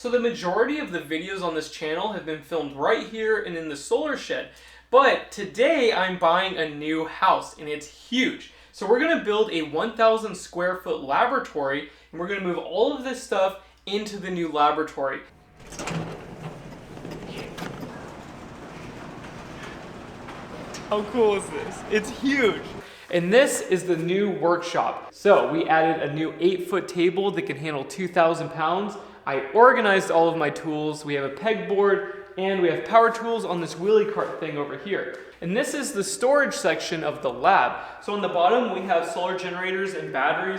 So the majority of the videos on this channel have been filmed right here and in the solar shed. But today I'm buying a new house and it's huge. So we're gonna build a 1,000 square foot laboratory and we're gonna move all of this stuff into the new laboratory. How cool is this? It's huge. And this is the new workshop. So we added a new 8-foot table that can handle 2,000 pounds. I organized all of my tools. We have a pegboard and we have power tools on this wheelie cart thing over here. And this is the storage section of the lab. So on the bottom we have solar generators and battery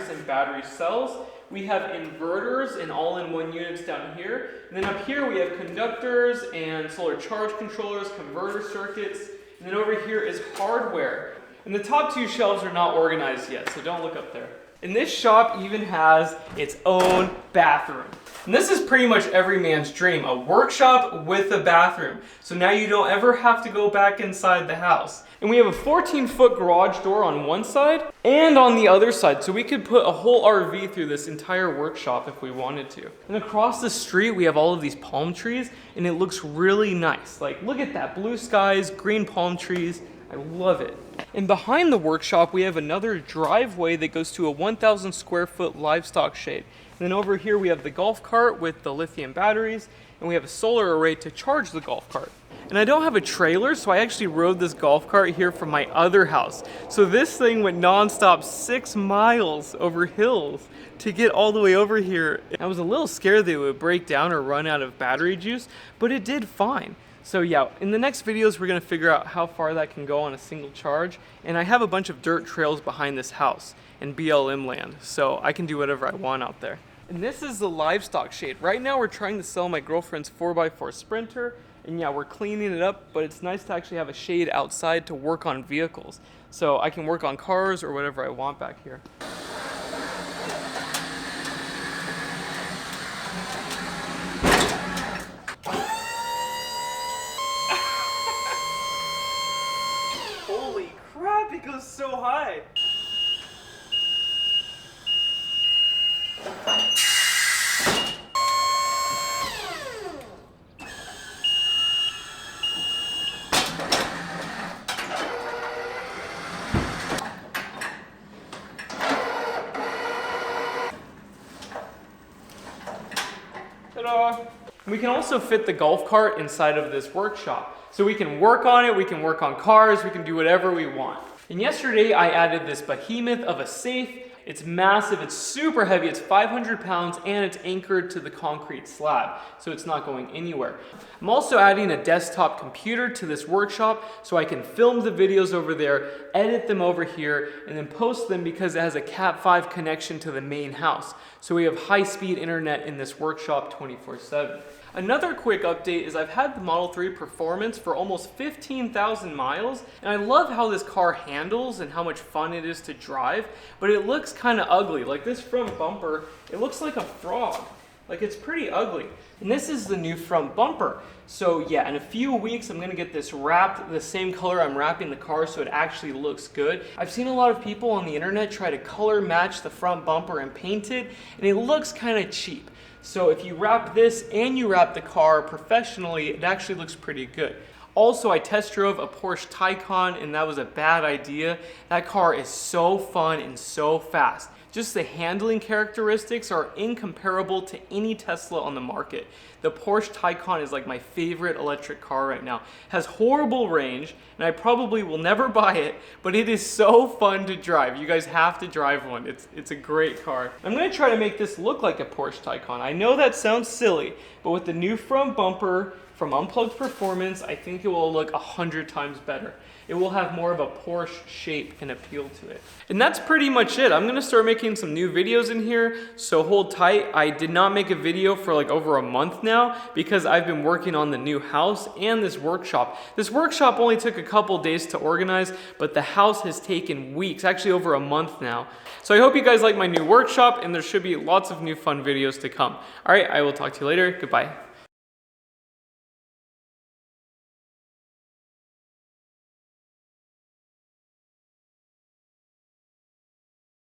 cells. We have inverters and all-in-one units down here. And then up here we have conductors and solar charge controllers, converter circuits. And then over here is hardware. And the top two shelves are not organized yet, so don't look up there. And this shop even has its own bathroom. And this is pretty much every man's dream, a workshop with a bathroom. So now you don't ever have to go back inside the house. And we have a 14-foot garage door on one side and on the other side. So we could put a whole RV through this entire workshop if we wanted to. And across the street, we have all of these palm trees and it looks really nice. Like, look at that, blue skies, green palm trees. I love it. And behind the workshop, we have another driveway that goes to a 1,000 square foot livestock shade. And then over here, we have the golf cart with the lithium batteries, and we have a solar array to charge the golf cart. And I don't have a trailer, so I actually rode this golf cart here from my other house. So this thing went nonstop 6 miles over hills to get all the way over here. I was a little scared that it would break down or run out of battery juice, but it did fine. So yeah, in the next videos, we're gonna figure out how far that can go on a single charge. And I have a bunch of dirt trails behind this house in BLM land, so I can do whatever I want out there. And this is the livestock shade. Right now, we're trying to sell my girlfriend's 4x4 Sprinter. And yeah, we're cleaning it up, but it's nice to actually have a shade outside to work on vehicles. So I can work on cars or whatever I want back here. Holy crap, it goes so high. Ta-da! We can also fit the golf cart inside of this workshop. So we can work on it, we can work on cars, we can do whatever we want. And yesterday I added this behemoth of a safe. It's massive, it's super heavy, it's 500 pounds, and it's anchored to the concrete slab, so it's not going anywhere. I'm also adding a desktop computer to this workshop so I can film the videos over there, edit them over here, and then post them because it has a Cat 5 connection to the main house. So we have high-speed internet in this workshop 24/7. Another quick update is I've had the Model 3 Performance for almost 15,000 miles, and I love how this car handles and how much fun it is to drive, but it looks kind of ugly. Like this front bumper, it looks like a frog. Like it's pretty ugly. And this is the new front bumper. So yeah, in a few weeks, I'm gonna get this wrapped the same color I'm wrapping the car so it actually looks good. I've seen a lot of people on the internet try to color match the front bumper and paint it, and it looks kind of cheap. So if you wrap this and you wrap the car professionally, it actually looks pretty good. Also, I test drove a Porsche Taycan and that was a bad idea. That car is so fun and so fast. Just the handling characteristics are incomparable to any Tesla on the market. The Porsche Taycan is like my favorite electric car right now. It has horrible range, and I probably will never buy it, but it is so fun to drive. You guys have to drive one. It's a great car. I'm gonna try to make this look like a Porsche Taycan. I know that sounds silly, but with the new front bumper from Unplugged Performance, I think it will look 100 times better. It will have more of a Porsche shape and appeal to it. And that's pretty much it. I'm gonna start making some new videos in here, so hold tight. I did not make a video for like over a month now because I've been working on the new house and this workshop. This workshop only took a couple days to organize, but the house has taken weeks, actually over a month now. So I hope you guys like my new workshop, and there should be lots of new fun videos to come. All right, I will talk to you later. Goodbye.